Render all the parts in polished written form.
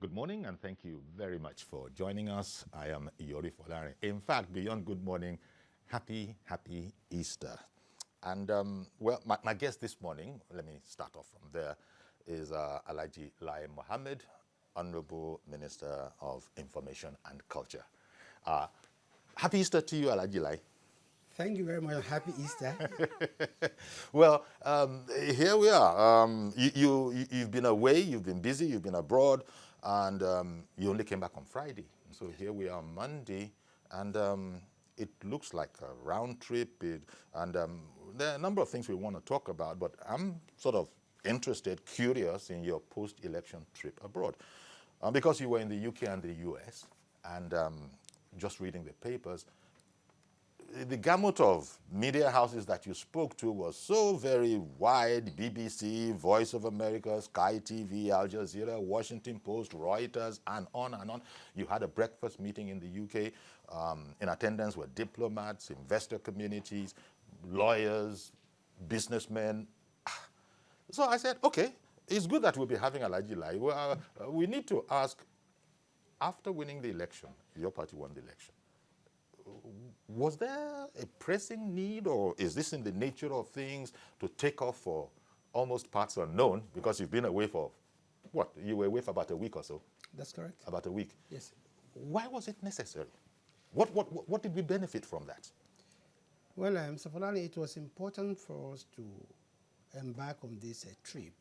Good morning, and thank you very much for joining us. I am Yori Folare. In fact, beyond good morning, happy Easter. And my guest this morning, let me start off from there, is Alhaji Lai Mohammed, Honorable Minister of Information and Culture. Uh, Happy Easter to you, Alhaji Lai. Thank you very much. Happy Easter. Well, here we are. You've been away, you've been busy, you've been abroad, and you only came back on Friday. So here we are on Monday, and it looks like a round trip. And there are a number of things we want to talk about, but I'm sort of interested, curious in your post-election trip abroad. Because you were in the UK and the US, and just reading the papers, the gamut of media houses that you spoke to was so very wide: BBC, Voice of America, Sky TV, Al Jazeera, Washington Post, Reuters, and on and on. You had a breakfast meeting in the UK. In attendance were diplomats, investor communities, lawyers, businessmen. So I said, okay, it's good that we'll be having Alhaji Lai. Well, we need to ask, after winning the election, your party won the election, was there a pressing need, or is this in the nature of things to take off for almost parts unknown, because you've been away for, what, you were away for about a week or so? That's correct. About a week. Yes. Why was it necessary? What did we benefit from that? Well, Mr. Falani, it was important for us to embark on this trip,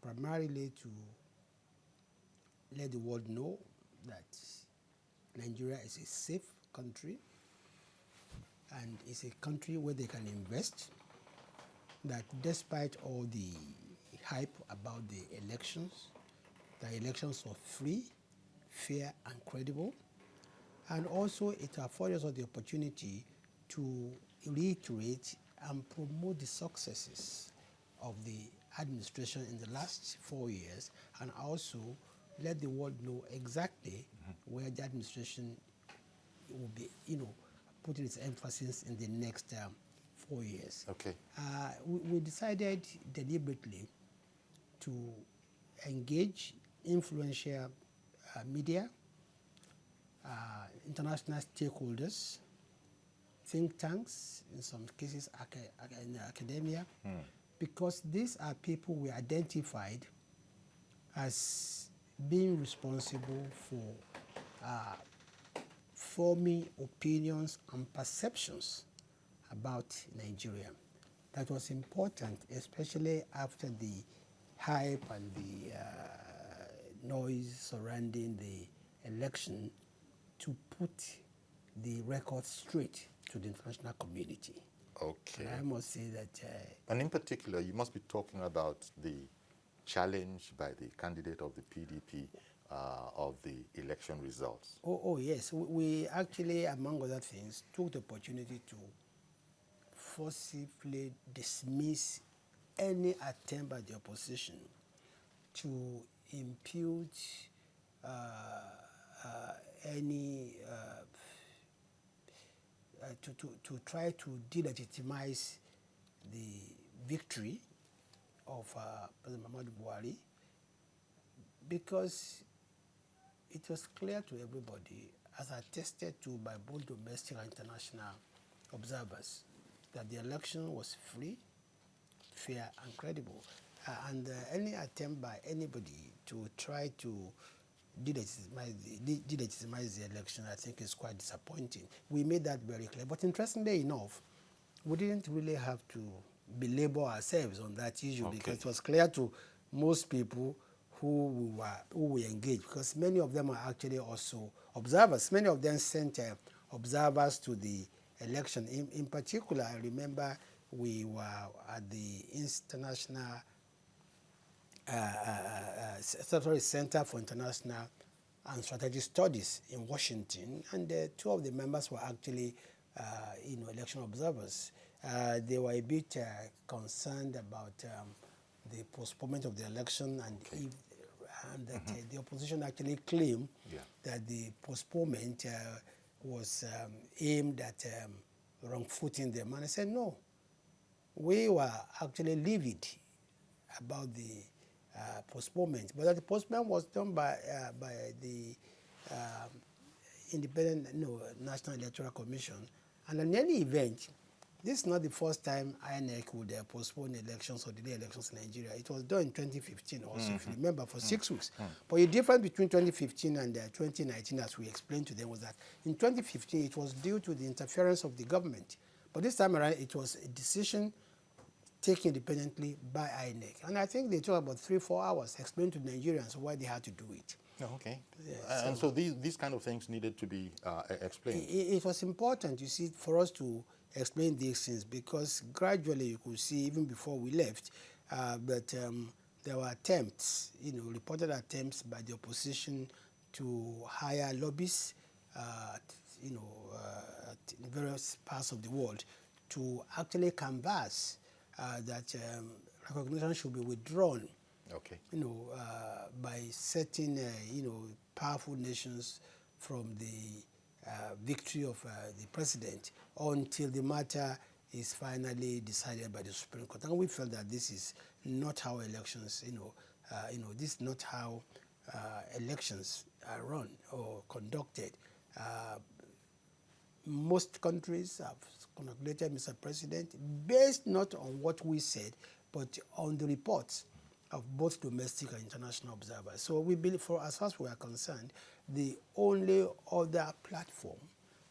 primarily to let the world know that Nigeria is a safe country and it's a country where they can invest, that despite all the hype about the elections were free, fair, and credible. And also it affords us the opportunity to reiterate and promote the successes of the administration in the last 4 years, and also let the world know exactly where the administration will be, putting its emphasis in the next 4 years. Okay. We decided deliberately to engage influential media, international stakeholders, think tanks, in some cases in academia, because these are people we identified as being responsible for forming opinions and perceptions about Nigeria. That was important, especially after the hype and the noise surrounding the election, to put the record straight to the international community. Okay. And I must say that... And in particular, you must be talking about the challenge by the candidate of the PDP of the election results. Oh, yes. We actually, among other things, took the opportunity to forcibly dismiss any attempt by the opposition to impute to try to delegitimize the victory of President Muhammadu Buhari, because it was clear to everybody, as attested to by both domestic and international observers, that the election was free, fair, and credible. And any attempt by anybody to try to delegitimize the election, I think, is quite disappointing. We made that very clear. But interestingly enough, we didn't really have to belabor ourselves on that issue, because it was clear to most people who we engaged, because many of them are actually also observers. Many of them sent observers to the election. In particular, I remember we were at the International Center for International and Strategic Studies in Washington, and two of the members were actually election observers. They were a bit concerned about the postponement of the election, and the opposition actually claimed that the postponement was aimed at wrong-footing them. And I said, no, we were actually livid about the postponement. But that the postponement was done by the National Electoral Commission. And in any event, this is not the first time INEC would postpone elections or delay elections in Nigeria. It was done in 2015 also, if you remember, for 6 weeks. But the difference between 2015 and 2019, as we explained to them, was that in 2015, it was due to the interference of the government. But this time around, it was a decision taken independently by INEC. And I think they took about 3-4 hours, explained to Nigerians why they had to do it. Oh, okay. And so these kind of things needed to be explained. It was important, you see, for us to explain these things, because gradually you could see, even before we left, that there were attempts, reported attempts by the opposition to hire lobbyists, in various parts of the world to actually canvass that recognition should be withdrawn. Okay. By certain, powerful nations from the victory of the president until the matter is finally decided by the Supreme Court. And we felt that this is not how elections, this is not how elections are run or conducted. Most countries have congratulated Mr. President based not on what we said, but on the reports of both domestic and international observers. So we believe, as far as we are concerned, the only other platform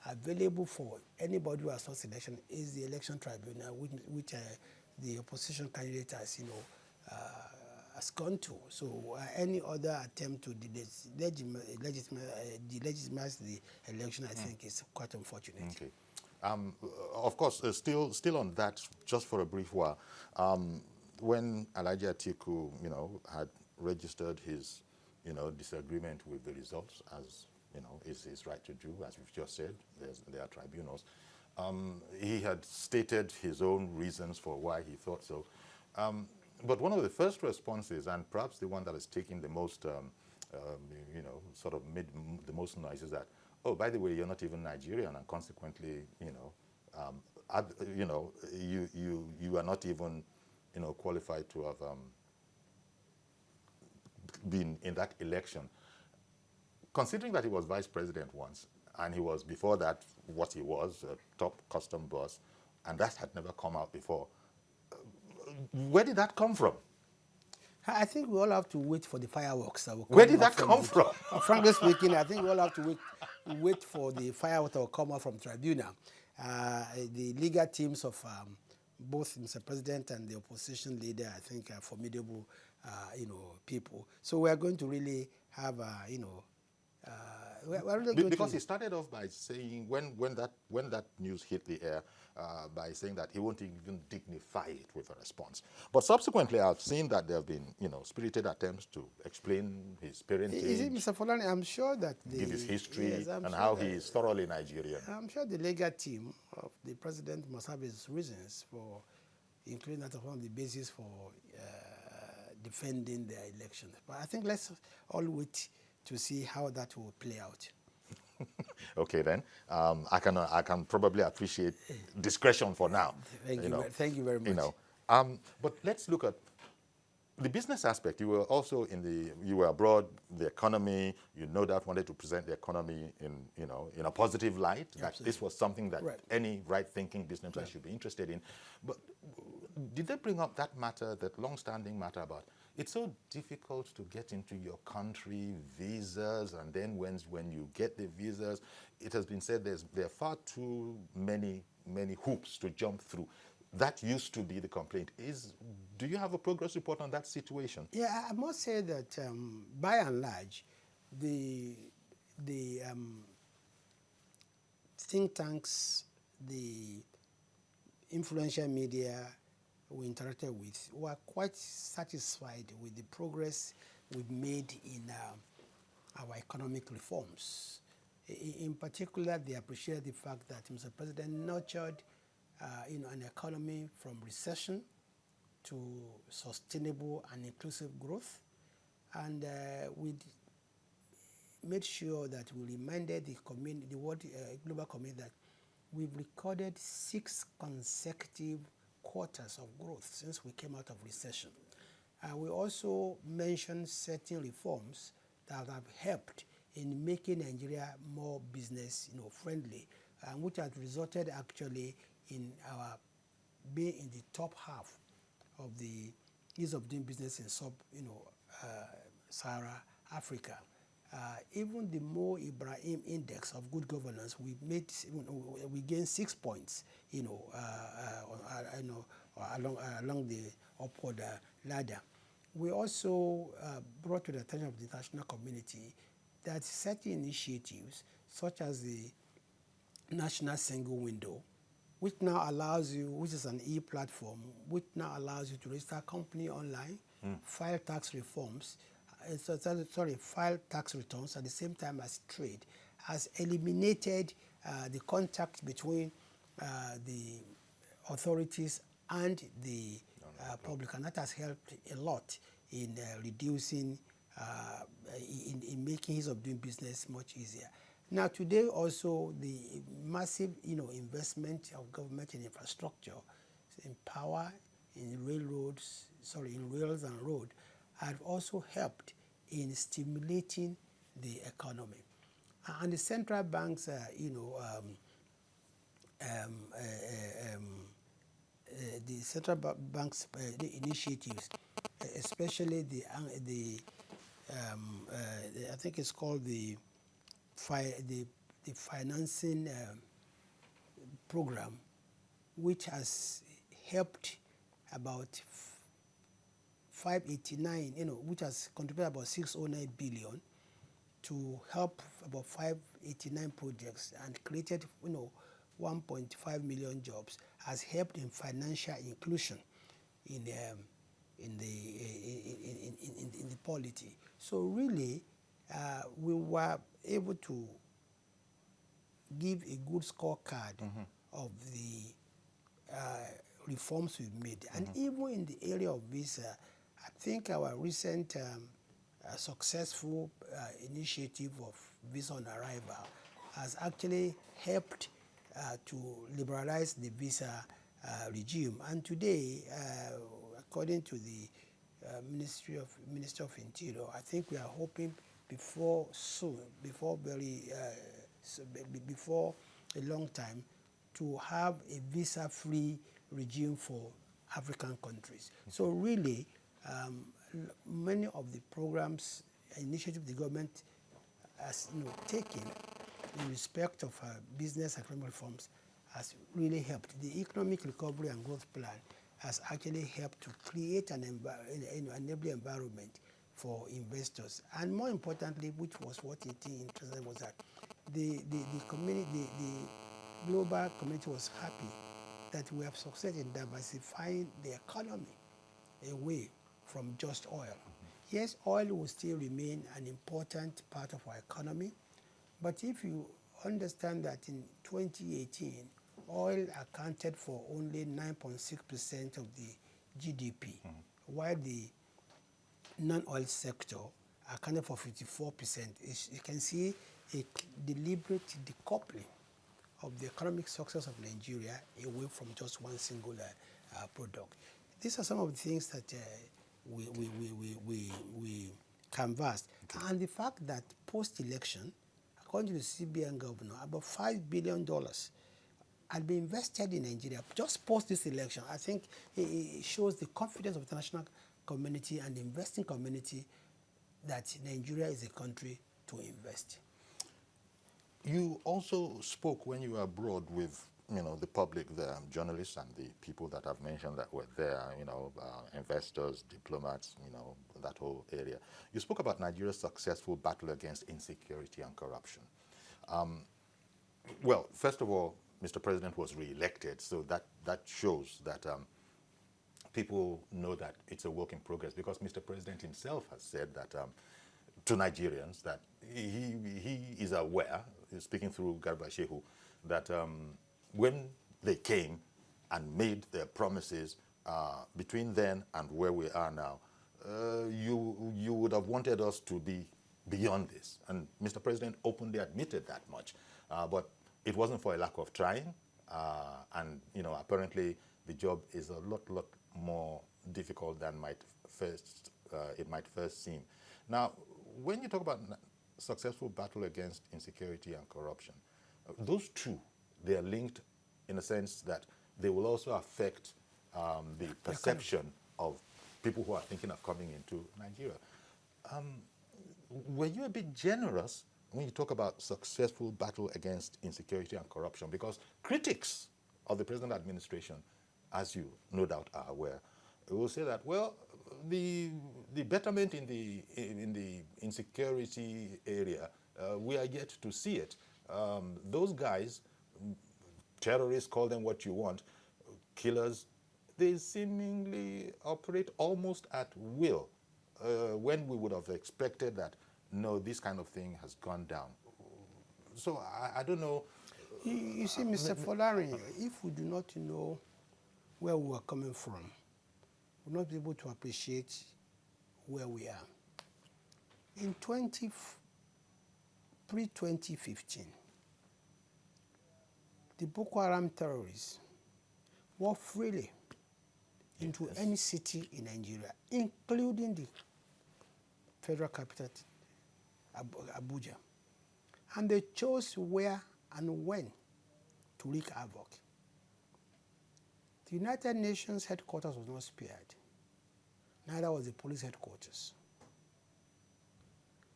available for anybody who has lost election is the election tribunal, which the opposition candidate has gone to. So any other attempt to delegitimize the election, I think, is quite unfortunate. Okay. Of course, still on that, just for a brief while, when Alhaji Atiku, had registered his, disagreement with the results, as is his right to do, as we've just said, there are tribunals. He had stated his own reasons for why he thought so. But one of the first responses, and perhaps the one that is taking the most, sort of made the most noise, is that, oh, by the way, you're not even Nigerian, and consequently, you are not even, qualified to have been in that election. Considering that he was vice president once, and he was before that what he was, a top custom boss, and that had never come out before. Where did that come from? I think we all have to wait for the fireworks that will come. Where did that come from? Frankly speaking, I think we all have to wait for the fireworks that will come out from tribunal. The legal teams of both Mr. President and the opposition leader, I think, are formidable, people. So we are going to really have, because he started off by saying, when that news hit the air, by saying that he won't even dignify it with a response. But subsequently, I've seen that there have been, spirited attempts to explain his parentage. Is it, Mr. Fulani? I'm sure that give his history and how he is thoroughly Nigerian. I'm sure the legal team of the president must have his reasons for including that as one of the basis for defending their elections. But I think let's all wait to see how that will play out. Okay, then. I can probably appreciate discretion for now. Thank you very much. But let's look at the business aspect. You were also you were abroad, the economy, you no doubt wanted to present the economy in a positive light. That this was something that any right-thinking businessman should be interested in. But did they bring up that matter, that long-standing matter about it's so difficult to get into your country, visas, and then when you get the visas, it has been said there are far too many hoops to jump through. That used to be the complaint. Do you have a progress report on that situation? Yeah, I must say that by and large, the think tanks, the influential media we interacted with were quite satisfied with the progress we've made in our economic reforms. In particular, they appreciate the fact that Mr. President nurtured an economy from recession to sustainable and inclusive growth. And we made sure that we reminded the community, the world global community, that we've recorded 6 consecutive quarters of growth since we came out of recession. We also mentioned certain reforms that have helped in making Nigeria more business, friendly, which has resulted actually in our being in the top half of the ease of doing business in Sahara Africa. Even the Mo Ibrahim Index of Good Governance, we gained 6 points, along the upward ladder. We also brought to the attention of the international community that certain initiatives, such as the National Single Window, which now allows you, which is an e-platform, which now allows you to register a company online, file tax reforms, file tax returns at the same time as trade, has eliminated the contact between the authorities and the public, and that has helped a lot in reducing, in making ease of doing business much easier. Now today also the massive investment of government in infrastructure, in power, in railroads, in rails and road, have also helped in stimulating the economy. And the central banks, the central banks the initiatives, especially I think it's called the financing program, which has helped about 589, which has contributed about 609 billion to help about 589 projects and created 1.5 million jobs, has helped in financial inclusion in the polity. So really, we were able to give a good scorecard of the reforms we've made. And even in the area of visa, I think our recent successful initiative of visa on arrival has actually helped to liberalize the visa regime. And today, according to the Minister of Interior, I think we are hoping before a long time, to have a visa-free regime for African countries. So really, many of the programs, initiatives the government has taken in respect of business and economic reforms has really helped. The Economic Recovery and Growth Plan has actually helped to create an enabling environment for investors. And more importantly, which was what it interested, was that the global community was happy that we have succeeded in diversifying the economy away from just oil. Yes, oil will still remain an important part of our economy, but if you understand that in 2018, oil accounted for only 9.6% of the GDP, while the non-oil sector accounted for 54%. You can see a deliberate decoupling of the economic success of Nigeria away from just one single product. These are some of the things that we canvassed. And the fact that post-election, according to the CBN governor, about $5 billion had been invested in Nigeria just post this election. I think it shows the confidence of the international community and the investing community that Nigeria is a country to invest. You also spoke when you were abroad with the public, the journalists and the people that I've mentioned that were there, investors, diplomats, that whole area. You spoke about Nigeria's successful battle against insecurity and corruption. Well, first of all, Mr. President was re-elected, so that shows that people know that it's a work in progress, because Mr. President himself has said that to Nigerians that he is aware, speaking through Garba Shehu, that when they came and made their promises between then and where we are now, you would have wanted us to be beyond this. And Mr. President openly admitted that much. But it wasn't for a lack of trying. And apparently the job is a lot more difficult than might might first seem. Now, when you talk about successful battle against insecurity and corruption, those two, they are linked in a sense that they will also affect the perception of people who are thinking of coming into Nigeria. Were you a bit generous when you talk about successful battle against insecurity and corruption? Because critics of the present administration, as you no doubt are aware, will say that, well, the betterment in the insecurity area, we are yet to see it. Those guys, terrorists, call them what you want, killers, they seemingly operate almost at will, when we would have expected that, no, this kind of thing has gone down. So I don't know. You see, Mr. Folari, if we do not know where we are coming from, we'll not be able to appreciate where we are. In pre-2015, the Boko Haram terrorists walked freely into any city in Nigeria, including the federal capital, Abuja. And they chose where and when to wreak havoc. The United Nations headquarters was not spared. Neither was the police headquarters.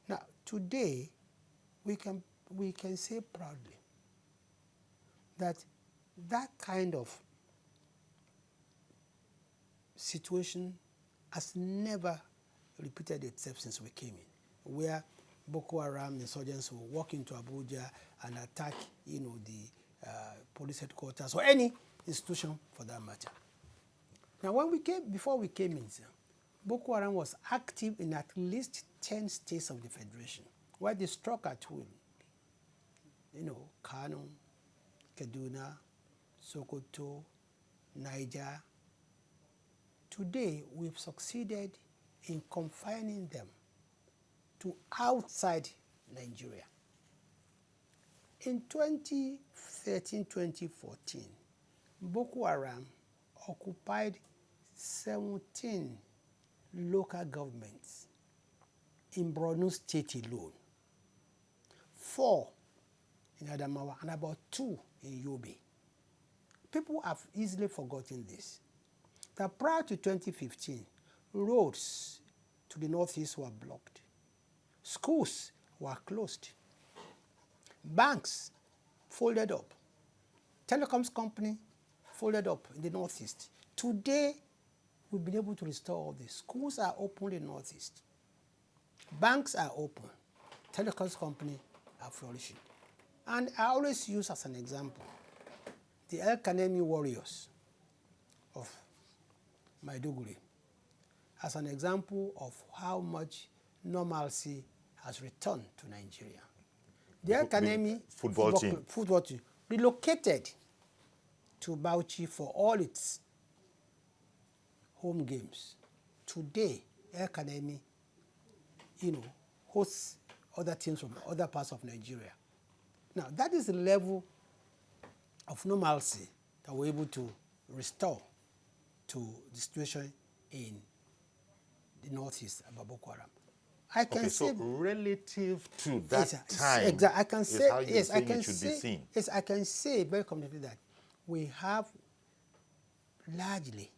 Now, today, we can say proudly that that kind of situation has never repeated itself since we came in, where Boko Haram insurgents will walk into Abuja and attack, the police headquarters or any institution for that matter. Now, before we came in, Boko Haram was active in at least 10 states of the Federation, where they struck at will. Kano, Kaduna, Sokoto, Niger. Today, we've succeeded in confining them to outside Nigeria. In 2013-2014, Boko Haram occupied 17 local governments in Borno State alone, 4 in Adamawa, and about 2 in Yobe. People have easily forgotten this. That prior to 2015, roads to the northeast were blocked. Schools were closed. Banks folded up. Telecoms company folded up in the northeast. Today, we've been able to restore all this. Schools are open in the northeast. Banks are open. Telecoms company are flourishing. And I always use as an example the El Kanemi warriors of Maiduguri as an example of how much normalcy has returned to Nigeria. The El Kanemi football team relocated to Bauchi for all its home games. Today, El Kanemi, hosts other teams from other parts of Nigeria. Now, that is the level of normalcy that we're able to restore to the situation in the northeast about Boko Haram. I can say, so relative to that time, I can say, is how you think it should be seen. Yes, I can say very confidently that we have largely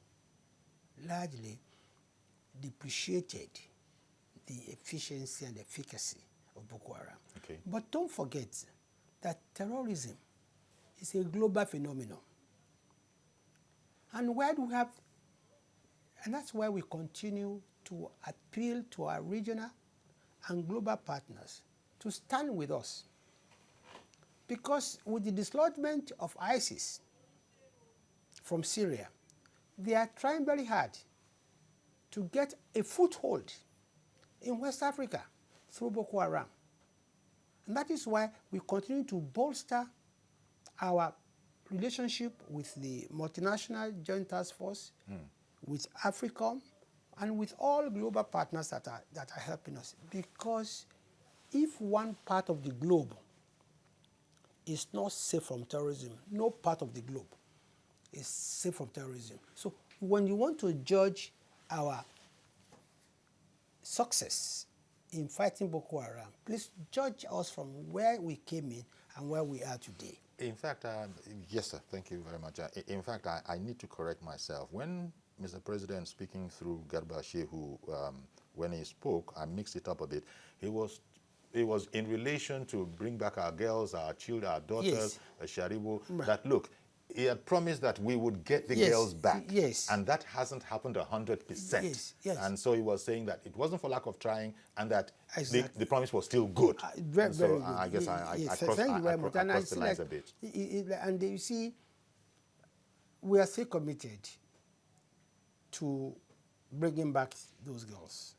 depreciated the efficiency and efficacy of Boko Haram. Okay. But don't forget that terrorism is a global phenomenon. And that's why we continue to appeal to our regional and global partners to stand with us. Because with the dislodgement of ISIS from Syria, they are trying very hard to get a foothold in West Africa through Boko Haram. And that is why we continue to bolster our relationship with the multinational joint task force, with AFRICOM, and with all global partners that are helping us. Because if one part of the globe is not safe from terrorism, no part of the globe is safe from terrorism. So when you want to judge our success in fighting Boko Haram. Please judge us from where we came in and where we are today. In fact, yes, sir. Thank you very much. In fact, I need to correct myself. When Mr. President speaking through Garba Shehu, when he spoke, I mixed it up a bit. It was in relation to bring back our girls, our children, our daughters, Sharibu, that look, he had promised that we would get the girls back. Yes. And that hasn't happened 100%. Yes, yes. And so he was saying that it wasn't for lack of trying and that Exactly. the promise was still good. Very, and very so good. I guess Yes. I crossed, Thank you very much. And I crossed the see lines like, a bit. and you see, we are still committed to bringing back those girls.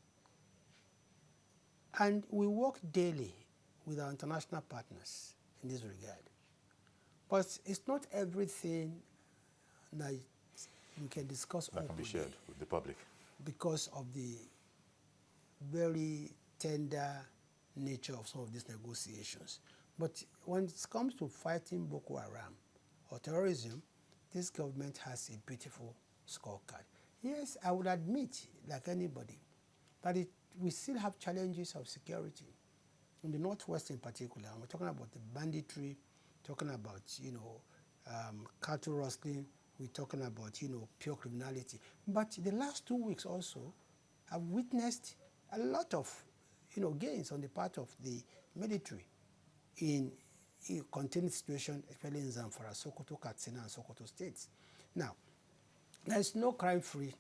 And we work daily with our international partners in this regard. But it's not everything that we can discuss That can be openly shared with the public. because of the very tender nature of some of these negotiations. But when it comes to fighting Boko Haram or terrorism, this government has a beautiful scorecard. Yes, I would admit, like anybody, that we still have challenges of security. In the Northwest in particular, we're talking about the banditry, talking about, cattle rustling, we're talking about, pure criminality. But the last 2 weeks also, I've witnessed a lot of, gains on the part of the military in containing situation, especially in Zamfara, Sokoto, Katsina, and Sokoto states. Now, there's no crime-free,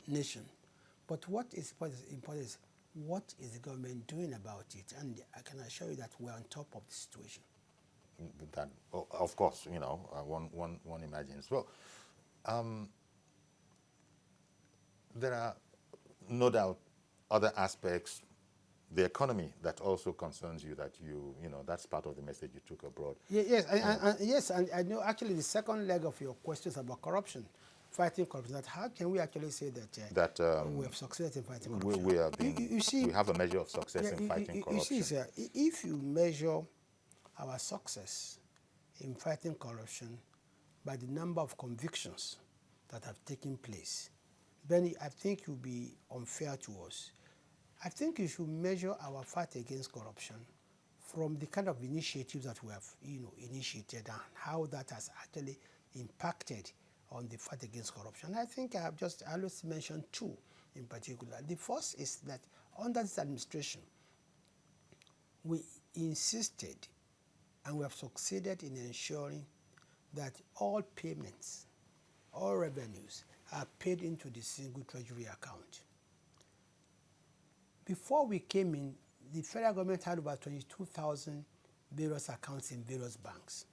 nation. But what is important is what is the government doing about it? And I can assure you that we're on top of the situation. That, of course, one imagines. Well, there are no doubt other aspects, the economy that also concerns you, that that's part of the message you took abroad. Yes, and I know actually the second leg of your questions about corruption, fighting corruption, that how can we actually say that we have succeeded in fighting corruption? We have a measure of success in fighting corruption. You see, sir, if you measure our success in fighting corruption by the number of convictions that have taken place, then I think it would be unfair to us. I think you should measure our fight against corruption from the kind of initiatives that we have, initiated and how that has actually impacted on the fight against corruption. I think I always mentioned two in particular. The first is that under this administration, we insisted and we have succeeded in ensuring that all payments, all revenues are paid into the single treasury account. Before we came in, the federal government had about 22,000 various accounts in various banks.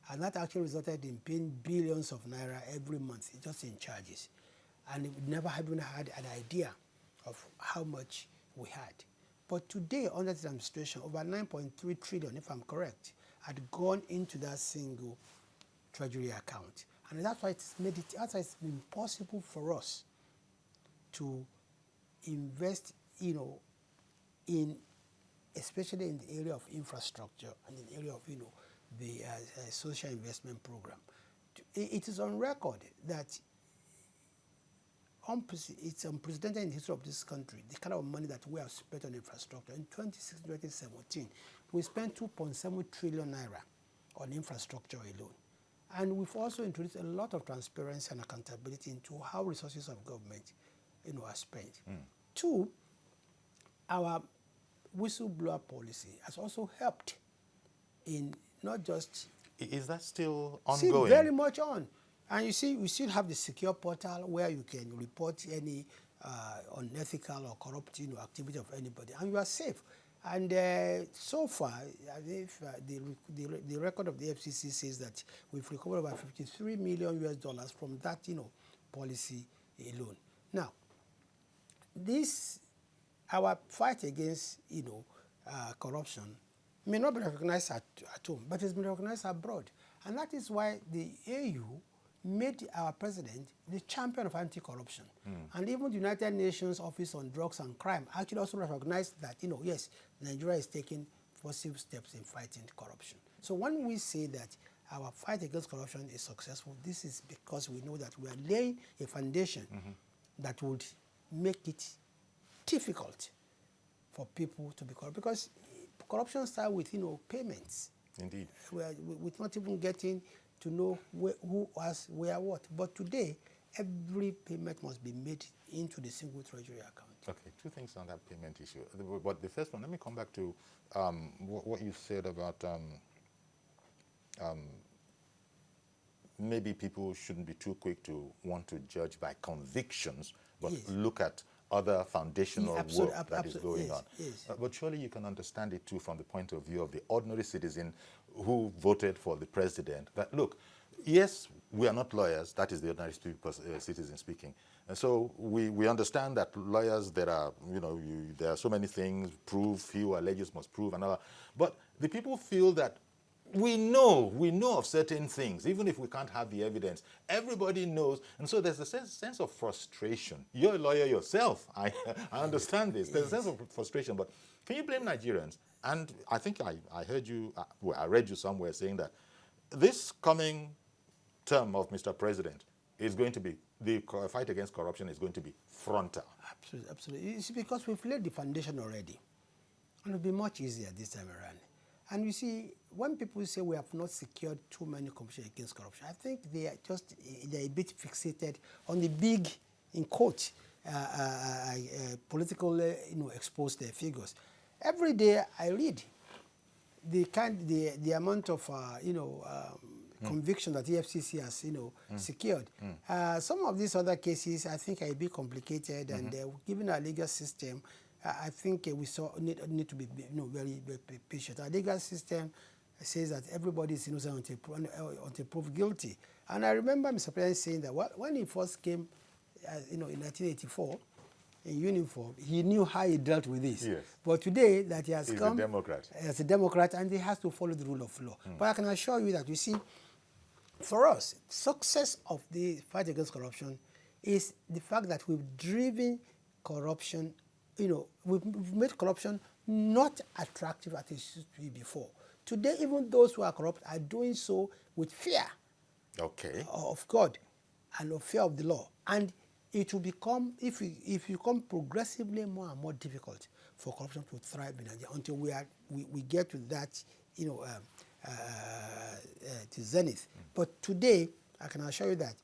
And that actually resulted in paying billions of naira every month, just in charges. And we never even had an idea of how much we had. But today, under this administration, over 9.3 trillion, if I'm correct, had gone into that single treasury account. And that's why it's been possible for us to invest, especially in the area of infrastructure and in the area of, the social investment program. It is on record that it's unprecedented in the history of this country, the kind of money that we have spent on infrastructure. In 2016-2017, we spent 2.7 trillion naira on infrastructure alone. And we've also introduced a lot of transparency and accountability into how resources of government, are spent. Two, our whistleblower policy has also helped in not just... Is that still Still ongoing? very much on. And you see, we still have the secure portal where you can report any unethical or corrupt activity of anybody, and you are safe. And so far, if the record of the FCC says that we've recovered about $53 million US from that policy alone. Now, our fight against corruption may not be recognized at home, but it's been recognized abroad. And that is why the AU made our president the champion of anti-corruption. And even the United Nations Office on Drugs and Crime actually also recognized that, yes, Nigeria is taking positive steps in fighting corruption. So when we say that our fight against corruption is successful, this is because we know that we are laying a foundation that would make it difficult for people to be corrupt, because corruption starts with payments. Indeed. With not even getting to know who has where what. But today, every payment must be made into the single treasury account. Okay, two things on that payment issue. But the first one, let me come back to what you said about maybe people shouldn't be too quick to want to judge by convictions, but Yes. look at other foundational work that is going yes, on. yes. But surely you can understand it too from the point of view of the ordinary citizen who voted for the president. That look, yes, we are not lawyers. That is the ordinary citizen speaking. And so we understand that lawyers, there are there are so many things, proof, he who alleges must prove, and all. But the people feel that we know of certain things, even if we can't have the evidence. Everybody knows, and so there's a sense of frustration. You're a lawyer yourself. I understand this. There's a sense of frustration, but can you blame Nigerians? And I think I heard you, I read you somewhere saying that this coming term of Mr. President is going to be, the fight against corruption is going to be frontal. Absolutely, absolutely. It's because we've laid the foundation already, and it'll be much easier this time around. And you see, when people say we have not secured too many commissions against corruption, I think they're a bit fixated on the big, in quote, political, exposed figures. Every day I read the amount of, conviction that the EFCC has, secured. Some of these other cases, I think, are a bit complicated, and given our legal system, I think we need to be very, very patient. Our legal system says that everybody is innocent until proved guilty. And I remember Mr. President saying that when he first came, in 1984, in uniform, he knew how he dealt with this. Yes. But today that he has come a Democrat. as a Democrat, and he has to follow the rule of law. But I can assure you that, you see, for us, success of the fight against corruption is the fact that we've driven corruption. We've made corruption not attractive as it used to be before. Today, even those who are corrupt are doing so with fear of God and of fear of the law. And it will become, if you become progressively more and more difficult for corruption to thrive in Nigeria until we get to that, to zenith. But today, I can assure you that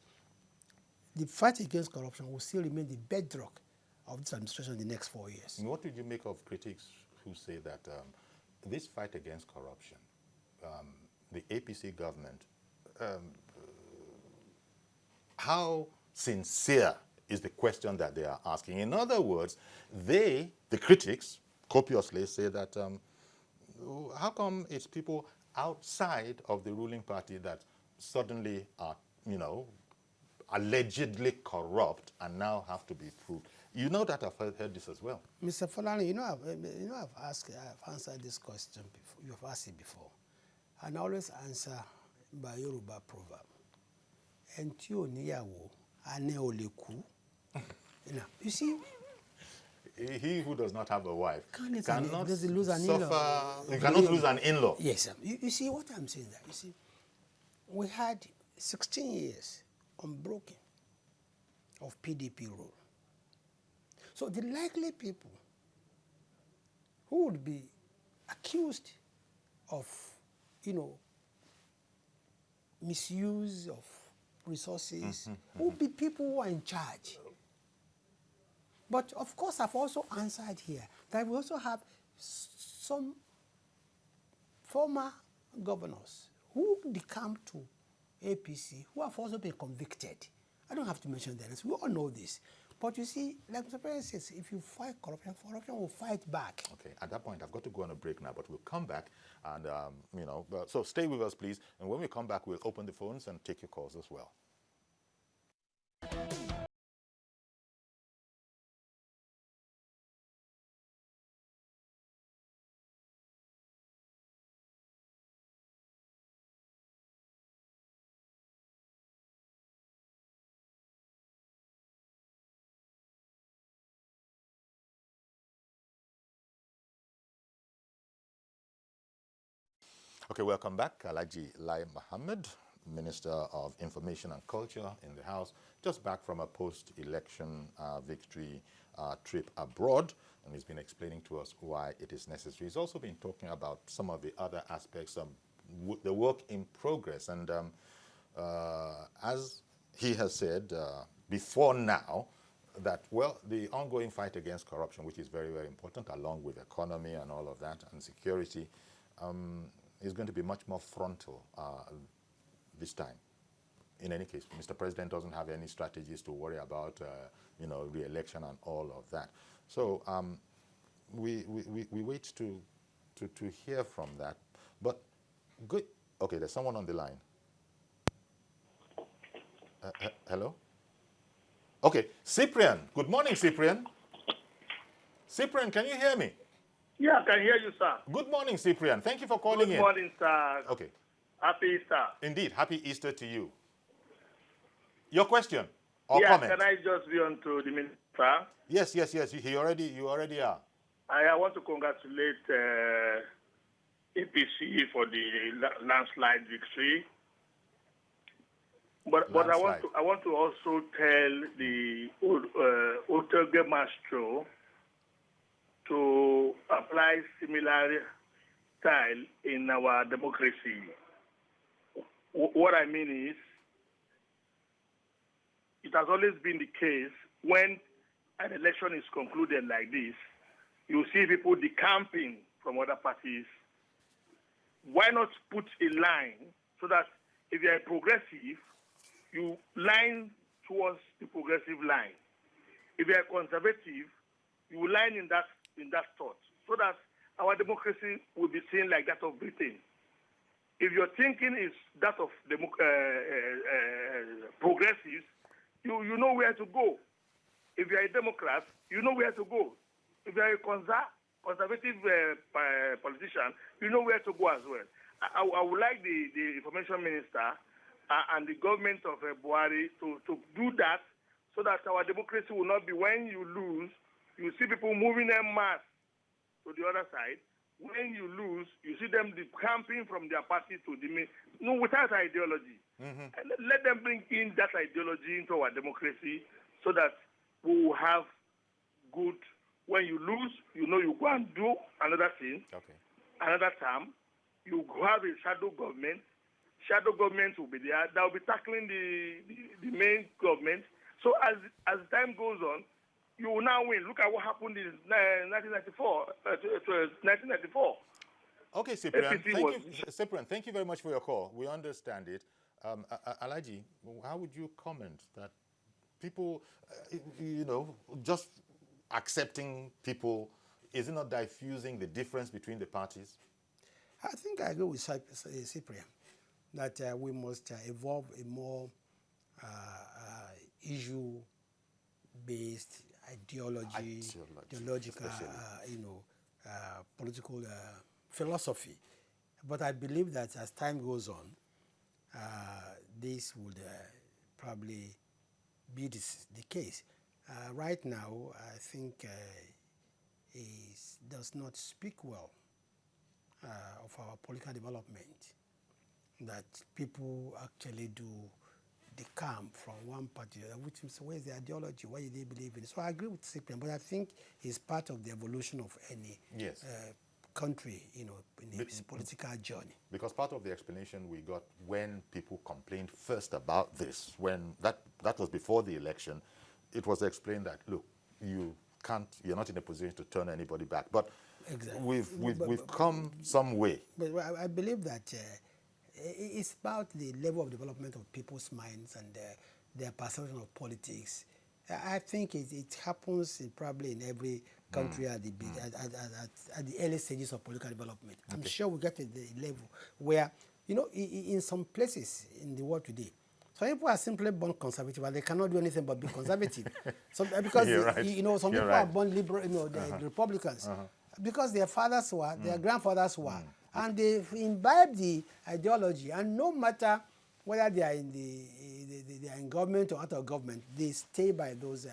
the fight against corruption will still remain the bedrock of this administration in the next 4 years. And what did you make of critics who say that this fight against corruption, the APC government, how sincere is the question that they are asking? In other words, the critics, copiously say that how come it's people outside of the ruling party that suddenly are, allegedly corrupt and now have to be proved? You know that I've heard this as well. Mr. Falani, I've answered this question before. You have asked it before. And I always answer by Yoruba proverb. Enti o niyawo, ane o le ku. You see, he who does not have a wife cannot lose an suffer. He cannot lose an in-law. Yes, sir. You see what I'm saying there? You see, we had 16 years unbroken of PDP rule. So the likely people who would be accused of, misuse of resources would be people who are in charge. But of course, I've also answered here that we also have some former governors who come to APC who have also been convicted. I don't have to mention their names. We all know this. But you see, like Mr. President says, if you fight corruption, corruption will fight back. Okay, at that point, I've got to go on a break now, but we'll come back and, so stay with us, please. And when we come back, we'll open the phones and take your calls as well. Okay, welcome back. Alhaji Lai Mohammed, Minister of Information and Culture in the House, just back from a post-election victory trip abroad, and he's been explaining to us why it is necessary. He's also been talking about some of the other aspects of the work in progress, and as he has said before now, that, well, the ongoing fight against corruption, which is very, very important, along with economy and all of that, and security, is going to be much more frontal this time. In any case, Mr. President doesn't have any strategies to worry about, re-election and all of that. So we wait to hear from that. But good. Okay, there's someone on the line. Hello? Okay, Cyprian. Good morning, Cyprian. Cyprian, can you hear me? Yeah, I can hear you, sir. Good morning, Cyprian. Thank you for calling in. Good morning, sir. Okay. Happy Easter. Indeed, happy Easter to you. Your question or yeah, comment? Can I just be on to the minister? Yes. You already are. I want to congratulate APC for the landslide victory. But I want to also tell the Otoge Maestro to apply similar style in our democracy. What I mean is, it has always been the case when an election is concluded like this, you see people decamping from other parties. Why not put a line so that if you are progressive, you line towards the progressive line. If you are conservative, you line in that thought, so that our democracy will be seen like that of Britain. If your thinking is that of progressives, you know where to go. If you are a Democrat, you know where to go. If you are a conservative politician, you know where to go as well. I would like the information minister and the government of Buhari to do that, so that our democracy will not be, when you lose, you see people moving en masse to the other side. When you lose, you see them decamping from their party to the without ideology. Mm-hmm. Let them bring in that ideology into our democracy, so that we will have good. When you lose, you go and do another thing, another term. You have a shadow government. Shadow government will be there. That will be tackling the main government. So as time goes on, you will now win. Look at what happened in 1994. Okay, Cyprian. Thank you very much for your call. We understand it. Alhaji, how would you comment that people, just accepting people, is it not diffusing the difference between the parties? I think I agree with Cyprian that we must evolve a more issue-based ideological, political philosophy. But I believe that as time goes on, this would probably be the case. Right now, I think it does not speak well of our political development, that people actually do decamp from one party, which is, where's the ideology? What do they believe in? So I agree with Cyprian, but I think it's part of the evolution of any country, in its political journey. Because part of the explanation we got when people complained first about this, when that was before the election, it was explained that, look, you're not in a position to turn anybody back. But exactly. we've come some way. But I believe that it's about the level of development of people's minds and their perception of politics. I think it happens probably in every country at the early stages of political development. I'm sure we get to the level where, in some places in the world today, some people are simply born conservative and they cannot do anything but be conservative. Because some people are born liberal, the Republicans, because their fathers were, their grandfathers were, and they imbibe the ideology. And no matter whether they are in government or out of government, they stay by those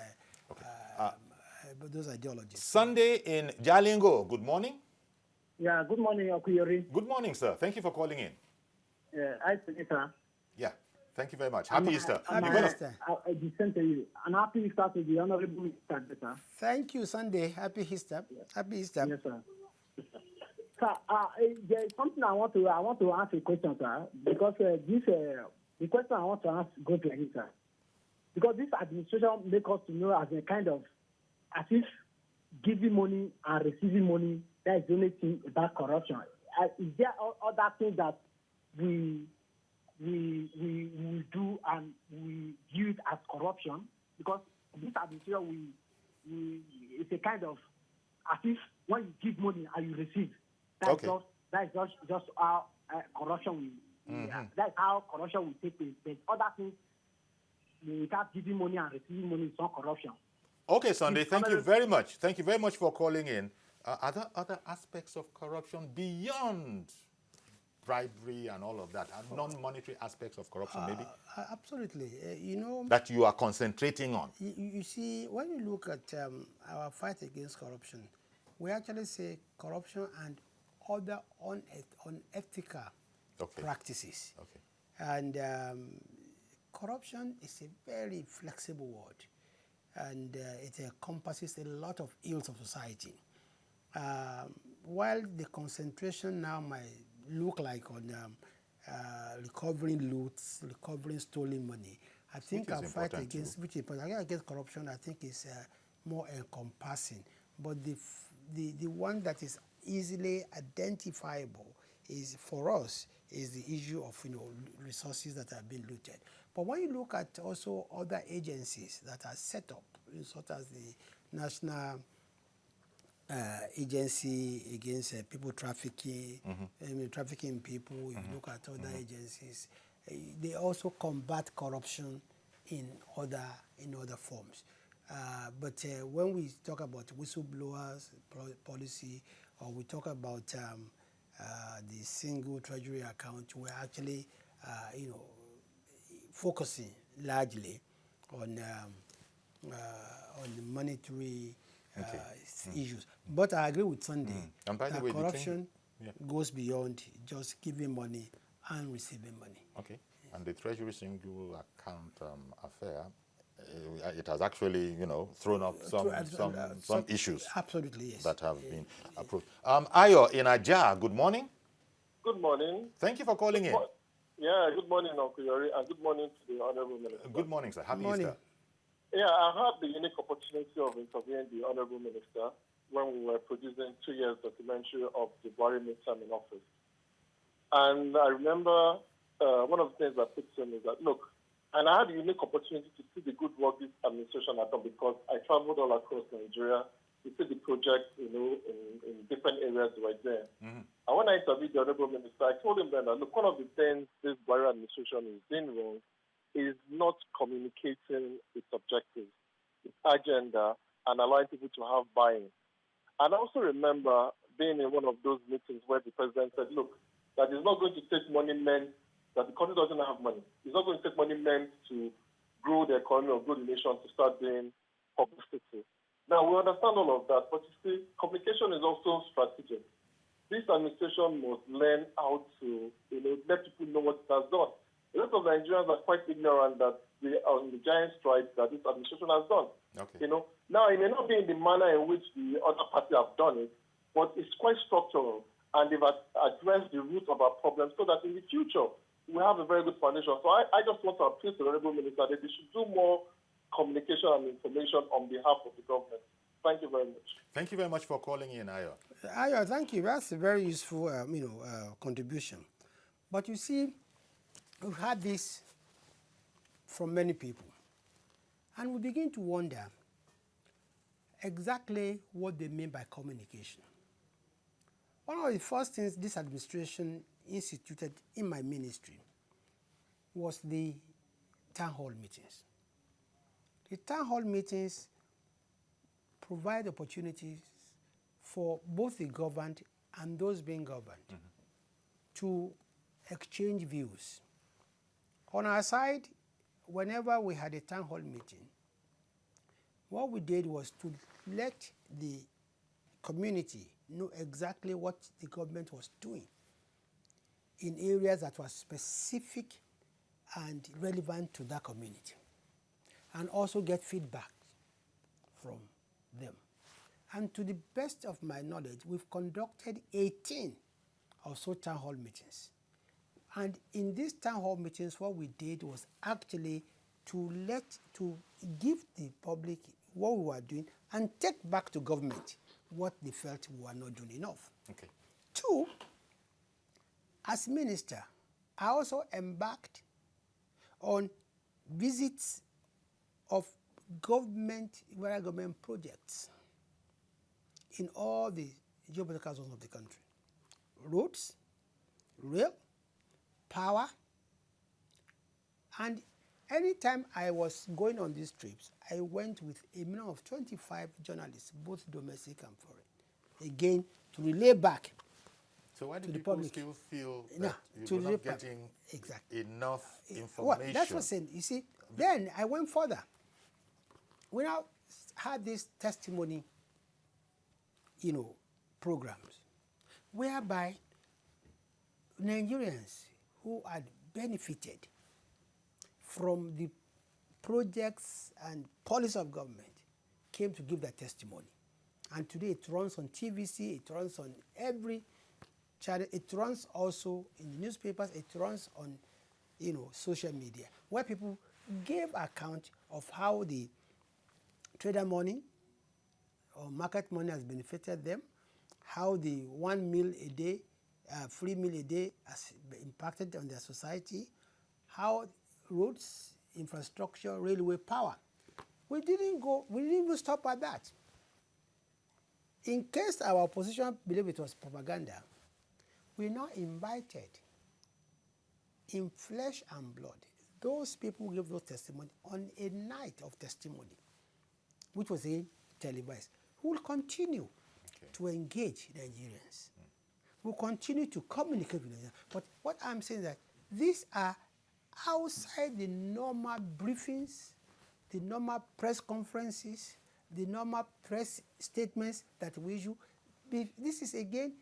ideologies. Sunday in Jalingo. Good morning. Yeah, good morning, Okuyori. Good morning, sir. Thank you for calling in. Hi, Senator. Yeah. Thank you very much. Happy Easter. Happy You're gonna- Easter. The same to you. And happy Easter to the Honorable Mr. Beta. Thank you, Sunday. Happy Easter. Happy Easter. Yes, sir. Sir, there's something I want to ask a question, sir, because the question I want to ask goes like this, sir. Because this administration makes us to know as a kind of, as if giving money and receiving money, that is the only thing about corruption. Is there other things that we do and we view it as corruption? Because this administration, it's a kind of, as if when you give money and you receive, that's just how corruption that's how corruption will take place. But other things, without giving money and receiving money, is not corruption. Okay, Sunday, thank you very much. Thank you very much for calling in. Are there other aspects of corruption beyond bribery and all of that? Are non-monetary aspects of corruption, maybe? Absolutely. You know, That you are concentrating on? you see, when you look at our fight against corruption, we actually say corruption and other unethical practices. Okay. And corruption is a very flexible word, and it encompasses a lot of ills of society. While the concentration now might look like on recovering loots, recovering stolen money, I think our fight against corruption, I think, is more encompassing. But the one that is easily identifiable is, for us, is the issue of resources that have been looted. But when you look at also other agencies that are set up, such as the National Agency Against People Trafficking, trafficking people, if you look at other agencies, they also combat corruption in other forms. But when we talk about whistleblowers policy, or we talk about the single treasury account, we're actually, focusing largely on the monetary issues. But I agree with Sunday And by the that way, corruption goes beyond just giving money and receiving money. Okay. And the Treasury single account affair, it has actually, thrown up some issues. Absolutely, yes. That have been approved. Ayo in Ajah, good morning. Good morning. Thank you for calling in. Yeah, good morning, Uncle Yori, and good morning to the Honorable Minister. Good morning, sir. Happy morning. Easter. Yeah, I had the unique opportunity of interviewing the Honorable Minister when we were producing 2 years documentary of the Buhari midterm in office. And I remember one of the things that picked him is that, look, and I had a unique opportunity to see the good work this administration had done because I traveled all across Nigeria to see the projects, in different areas right there. And when I interviewed the Honorable Minister, I told him then that, look, one of the things this Buhari administration is doing wrong is not communicating its objectives, its agenda, and allowing people to have buy-in. And I also remember being in one of those meetings where the president said, look, that it's not going to take money meant that the country doesn't have money. It's not going to take money meant to grow the economy or grow the nation to start doing publicity. Now, we understand all of that, but you see, communication is also strategic. This administration must learn how to let people know what it has done. A lot of Nigerians are quite ignorant that they are on the giant strides that this administration has done. Okay. Now, it may not be in the manner in which the other party have done it, but it's quite structural, and they've addressed the root of our problems so that in the future, we have a very good foundation. So I just want to appeal to the Honorable Minister that they should do more communication and information on behalf of the government. Thank you very much. Thank you very much for calling in, Ayo. Ayo, thank you. That's a very useful, contribution. But you see, we've had this from many people, and we begin to wonder exactly what they mean by communication. One of the first things this administration instituted in my ministry was the town hall meetings. The town hall meetings provide opportunities for both the governed and those being governed to exchange views. On our side, whenever we had a town hall meeting, what we did was to let the community know exactly what the government was doing in areas that were specific and relevant to that community, and also get feedback from them. And to the best of my knowledge, we've conducted 18 of such town hall meetings. And in these town hall meetings, what we did was actually to give the public what we were doing and take back to government what they felt we were not doing enough. Okay. 2, as minister, I also embarked on visits of federal government projects in all the geopolitical zones of the country. Roads, rail, power, and anytime I was going on these trips, I went with a minimum of 25 journalists, both domestic and foreign, again to relay back. So why do to the people public. still feel No, that to you're the not public. getting Exactly. enough Well, information? that's what I'm saying. You see, then I went further. We now had this testimony, programs, whereby Nigerians who had benefited from the projects and policy of government came to give their testimony. And today it runs on TVC, it runs on every channel, it runs also in the newspapers, it runs on social media, where people gave account of how the trader money or market money has benefited them, how the 1 meal a day, free meal a day has impacted on their society, how roads, infrastructure, railway, power. We didn't even stop at that. In case our opposition believed it was propaganda, we now invited in flesh and blood those people who gave those testimony on a night of testimony, which was televised, who will continue to engage Nigerians. We'll continue to communicate with Nigerians. But what I'm saying is that these are outside the normal briefings, the normal press conferences, the normal press statements that we issue. This is again,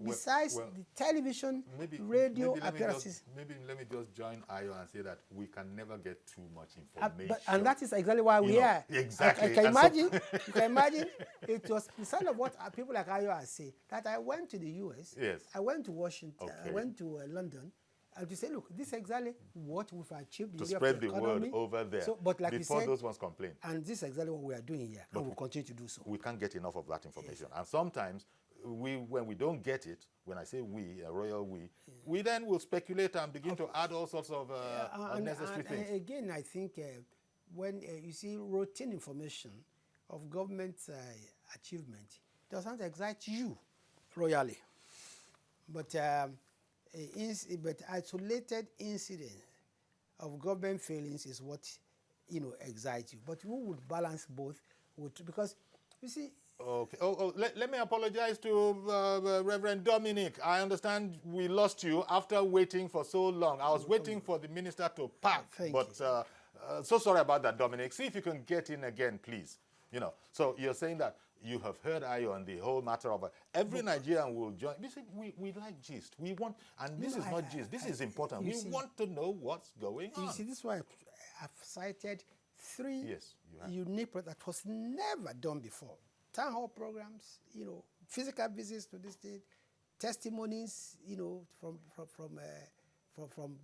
besides the television, radio appearances. Maybe let me just join Ayo and say that we can never get too much information. And that is exactly why we are. Exactly. You can imagine, it was the sign of what people like Ayo are saying, that I went to the US, Yes. I went to Washington, I Okay. went to London, and to say, look, this is exactly what we've achieved. To in the spread of the economy. word over there So, but like before we said, those ones complain. and this is exactly what we are doing here, and we'll continue to do so. We can't get enough of that information. And sometimes, when we don't get it, when I say we, a royal we then will speculate and begin to add all sorts of unnecessary things. And again, I think when you see routine information of government achievement, it does not excite you royally. But but isolated incidents of government failings is what excites you. But we would balance both, because you see. Okay. Let me apologize to Reverend Dominic. I understand we lost you after waiting for so long. I was waiting for the minister to pack, but so sorry about that, Dominic. See if you can get in again, please. So you're saying that you have heard Ayo on the whole matter of every Nigerian will join. We like gist. We want, and this is not gist. This is important. We want to know what's going on. You see, this is why I've cited 3 Yes, you have. unique projects that was never done before. Town hall programs, physical visits to the state, testimonies, from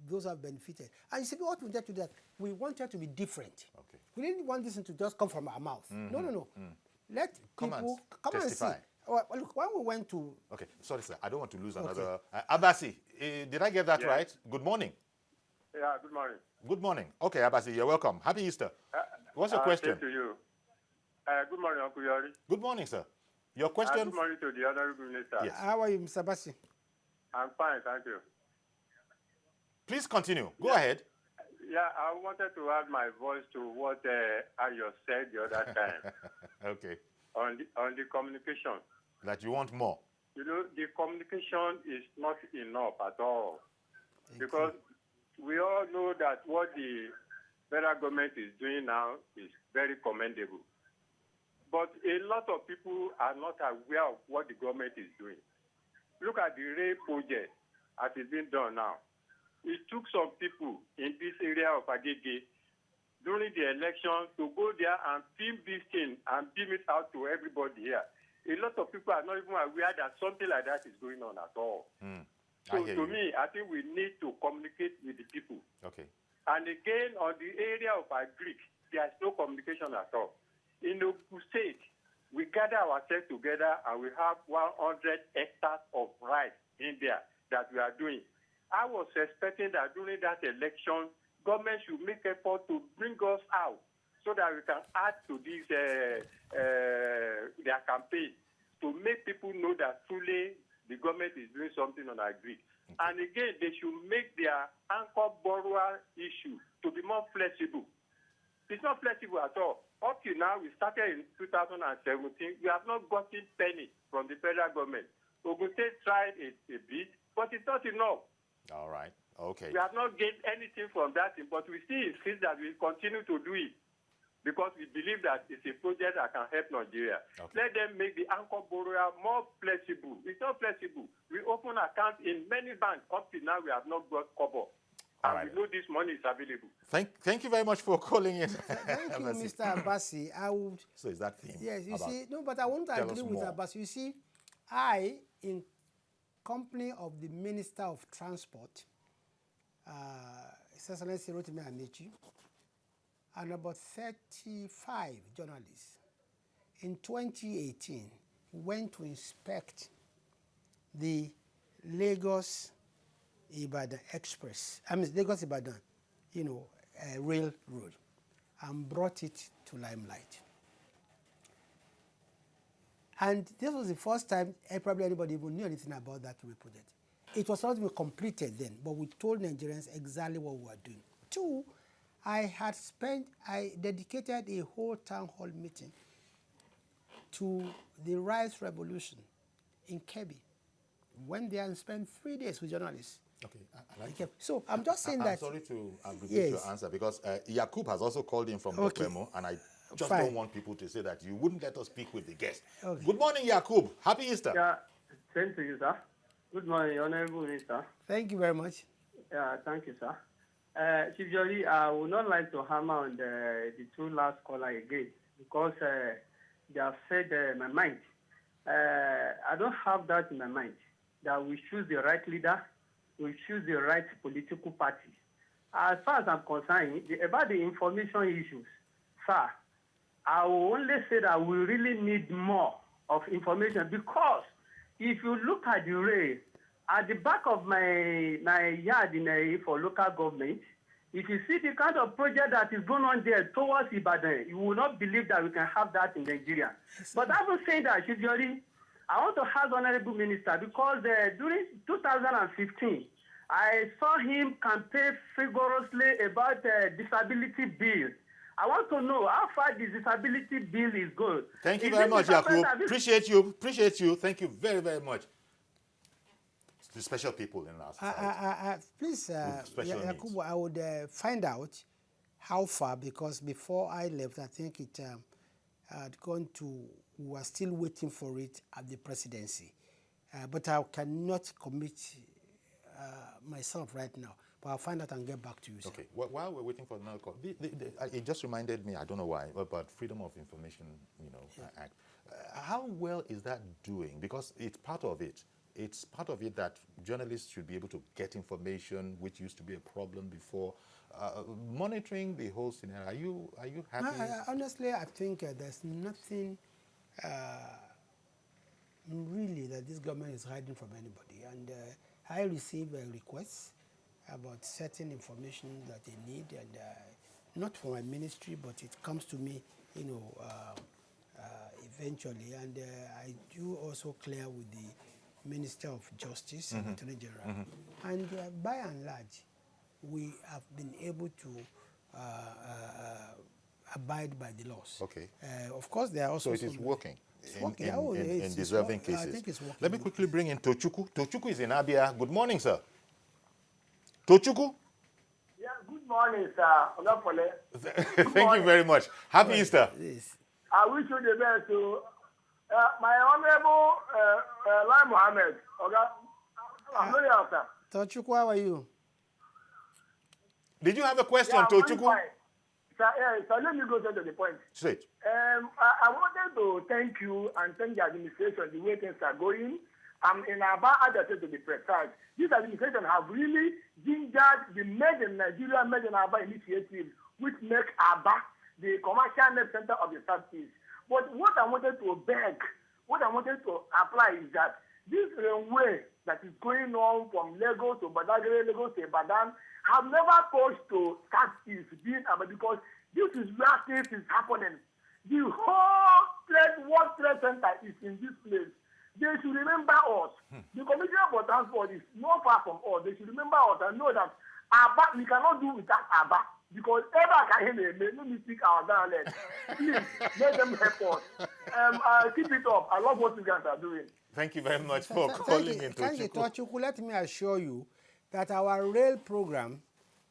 those who have benefited. And you see, what we wanted to do, that we wanted to be different. Okay. We didn't want this to just come from our mouth. No. Let Come people and come testify. and see. Well, look, when we went to Okay, sorry, sir. I don't want to lose another. Abasi, did I get that Yes. right? Good morning. Yeah, good morning. Good morning. Okay, Abasi, you're welcome. Happy Easter. What's your question? Same to you. Good morning, Uncle Yori. Good morning, sir. Your question? Good morning to the Honorable Minister. Yes. how are you, Mr. Bassi? I'm fine, thank you. Please continue. Go ahead. Yeah, I wanted to add my voice to what Ayo said the other time Okay. on the communication. That you want more. The communication is not enough at all. Because we all know that what the federal government is doing now is very commendable. But a lot of people are not aware of what the government is doing. Look at the rail project as it's being done now. it took some people in this area of Agege during the election to go there and film this thing and beam it out to everybody here. A lot of people are not even aware that something like that is going on at all. So to me, I think we need to communicate with the people. Okay. And again, on the area of our Greek, there's no communication at all. In Ogun State, we gather ourselves together and we have 100 hectares of rice in there that we are doing. I was expecting that during that election, government should make effort to bring us out so that we can add to this their campaign to make people know that truly the government is doing something on our Greek. And again, they should make their anchor borrower issue to be more flexible. It's not flexible at all. Up to now, we started in 2017. We have not gotten penny from the federal government. Ogun State tried a bit, but it's not enough. All right. Okay. We have not gained anything from that, but we still insist that we continue to do it because we believe that it's a project that can help Nigeria. Okay. Let them make the anchor borrower more flexible. It's not flexible. We open accounts in many banks. Up to now, we have not got cover. And we know this money is available. Thank you very much for calling in. Thank you, Mr. Abbasi. I would. So is that thing? Yes, you see, no, but I want to agree with Abbasi. You see, I, in company of the Minister of Transport, His Excellency Rotimi Amechi, and about 35 journalists, in 2018, went to inspect the Lagos-Ibadan Express, Lagos-Ibadan, railroad, and brought it to limelight. And this was the first time probably anybody even knew anything about that project. It was not even completed then, but we told Nigerians exactly what we were doing. 2, I dedicated a whole town hall meeting to the rice revolution in Kebbi. Went there and spent 3 days with journalists. Okay. So I'm just saying I'm sorry to abbreviate your answer because Yakub has also called in from Okwemo, and I just don't want people to say that you wouldn't let us speak with the guest. Okay. Good morning, Yakub. Happy Easter. Yeah, same to you, sir. Good morning, Honorable Minister. Thank you very much. Yeah, thank you, sir. Chief Jolly, I would not like to hammer on the 2 last caller again because they have said my mind. I don't have that in my mind, that we choose the right leader, we choose the right political party. As far as I'm concerned, about the information issues, sir, I will only say that we really need more of information because if you look at the rail, at the back of my yard for local government, if you see the kind of project that is going on there towards Ibadan, you will not believe that we can have that in Nigeria. But I will say that, Chief Jolly, I want to ask Honorable Minister because during 2015, I saw him campaign vigorously about the disability bill. I want to know how far the disability bill is going. Thank you very much, Yakub. Appreciate you. Thank you very, very much. The special people in our society. Please, Yakub, I would find out how far, because before I left, I think it had gone to, we were still waiting for it at the presidency. But I cannot commit myself right now. But I'll find out and get back to you, sir. Okay. While we're waiting for another call, it just reminded me, I don't know why, about Freedom of Information, Act. How well is that doing? Because it's part of it. It's part of it that journalists should be able to get information, which used to be a problem before. Monitoring the whole scenario, are you happy? Honestly, I think there's nothing really that this government is hiding from anybody. And I receive requests about certain information that they need, and not from my ministry, but it comes to me, eventually. And I do also clear with the Minister of Justice and Attorney General. And by and large, we have been able to abide by the laws. Okay. Of course, there are also so it is working. It's working. In deserving cases. I think it's working. Let me quickly bring in Tochukwu. Tochukwu is in Abia. Good morning, sir. Tochukwu? Yeah, good morning, sir. Thank you very much. Happy Easter. Yes. I wish you the best. My Honorable Lai Mohammed. I'm very after. Tochukwu, how are you? Did you have a question, Yeah, Tochukwu? so let me go to the point. Straight. I wanted to thank you and thank the administration the way things are going. In Aba, as I said to be precise, this administration have really gingered the Made in Nigeria, Made in Aba initiative, which make Aba the commercial net center of the Southeast. But what I wanted to beg, what I wanted to apply is that this railway that is going on from Lagos to Badagry, Lagos to Ibadan, have never touched to Southeast, being Aba, because this is where things is happening. The whole World Trade Center is in this place. They should remember us. The Commissioner for Transport is not far from us. They should remember us and know that Aba, we cannot do without Aba. Because ever can hear me, let me speak our dialect. Please, let them help us. Keep it up. I love what you guys are doing. Thank you very much for calling in, Thank you, Tochukwu. Tochukwu. Let me assure you that our rail program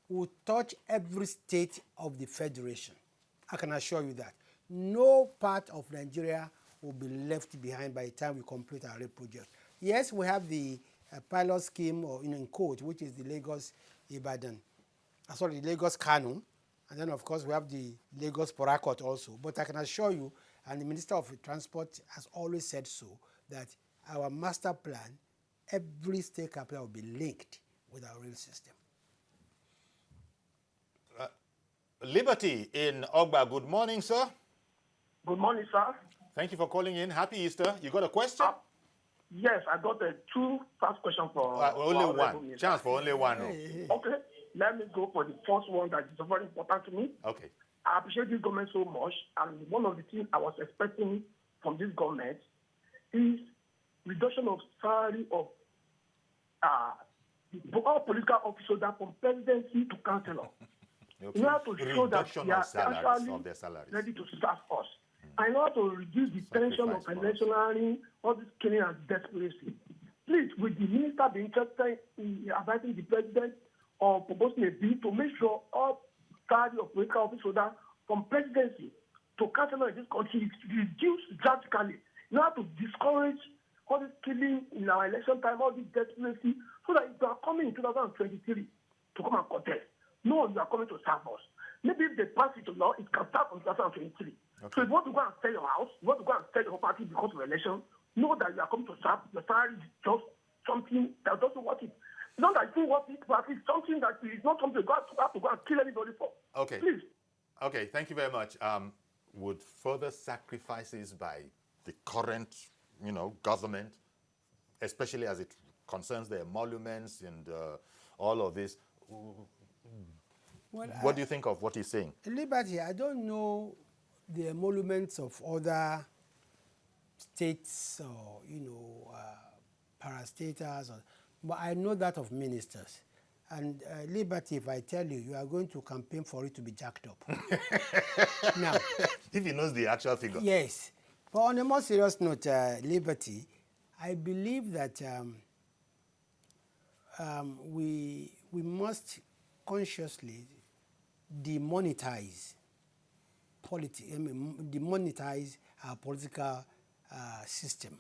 will touch every state of the Federation. I can assure you that. No part of Nigeria will be left behind by the time we complete our rail project. Yes, we have the pilot scheme, or in quote, which is the Lagos-Ibadan. Sorry, the Lagos-Kano. And then, of course, we have the Lagos-Port Harcourt also. But I can assure you, and the Minister of Transport has always said so, that our master plan, every state capital will be linked with our rail system. Liberty in Ogba. Good morning, sir. Good morning, sir. Thank you for calling in. Happy Easter. You got a question? Yes, I got two fast questions for only our one. Minister. Chance for only one. Okay, let me go for the first one that is very important to me. Okay. I appreciate this government so much, and one of the things I was expecting from this government is reduction of salary of all political officers that from presidency to councillor. Okay. In order to show that Reduction they are of salaries, actually of their salaries. ready to serve us. In order to reduce the tension of Sacrifice for us. electioneering, all this killing and desperation. Please, will the minister be interested in advising the president or proposing a bill to make sure all salary of political officers from presidency to councillor in this country is reduced drastically in order to discourage all this killing in our election time, all this desperation, so that if you are coming in 2023 to come and contest, no, you are coming to serve us. Maybe if they pass it to law, it can start from 2023. Okay. So if you want to go and sell your house, you want to go and sell your property because of election, know that you are coming to serve. Your salary is just something that doesn't worth it. Not that you want it, but it's something that is not something you have to go and kill anybody for. Okay. Please. Okay, thank you very much. Would further sacrifices by the current, government, especially as it concerns the emoluments and all of this, Well, what do you think of what he's saying? Liberty, I don't know the emoluments of other states or, parastatals, but I know that of ministers. And Liberty, if I tell you, you are going to campaign for it to be jacked up. Now, If he knows the actual figure. yes. But on a more serious note, Liberty, I believe that we must consciously demonetize our political system.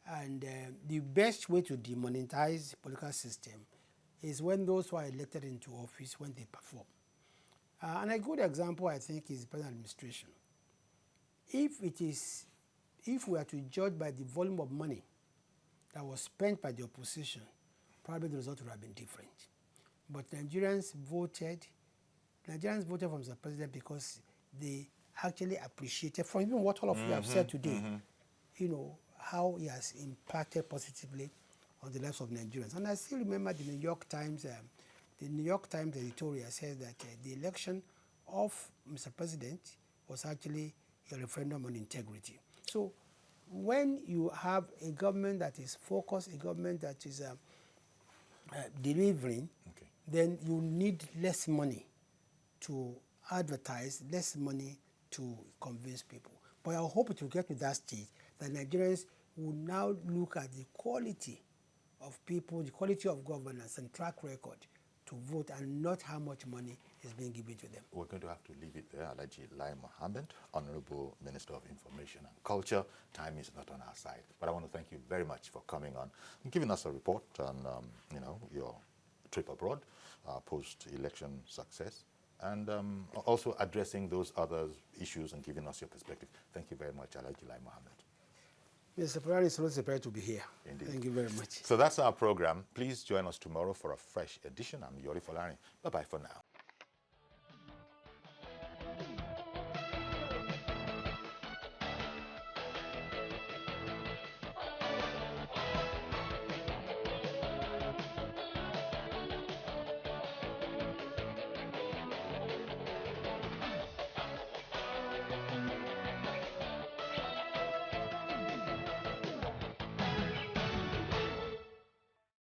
And the best way to demonetize the political system is when those who are elected into office, when they perform. And a good example, I think, is the present administration. If we are to judge by the volume of money that was spent by the opposition, probably the result would have been different. But Nigerians voted for Mr. President because they actually appreciated, from even what all of you have said today, how he has impacted positively on the lives of Nigerians. And I still remember the New York Times editorial says that the election of Mr. President was actually a referendum on integrity. So when you have a government that is focused, a government that is delivering, then you need less money to advertise, less money to convince people. But I hope it will get to that stage that Nigerians will now look at the quality of people, the quality of governance and track record to vote, and not how much money is being given to them. We're going to have to leave it there. Alhaji Lai Mohammed, Honorable Minister of Information and Culture. Time is not on our side, but I want to thank you very much for coming on and giving us a report on, your trip abroad, post-election success, and also addressing those other issues and giving us your perspective. Thank you very much, Alhaji Lai Mohammed. Mr. Fulani, it's always a pleasure to be here. Indeed. Thank you very much. So that's our program. Please join us tomorrow for a fresh edition. I'm Yori Folani. Bye-bye for now.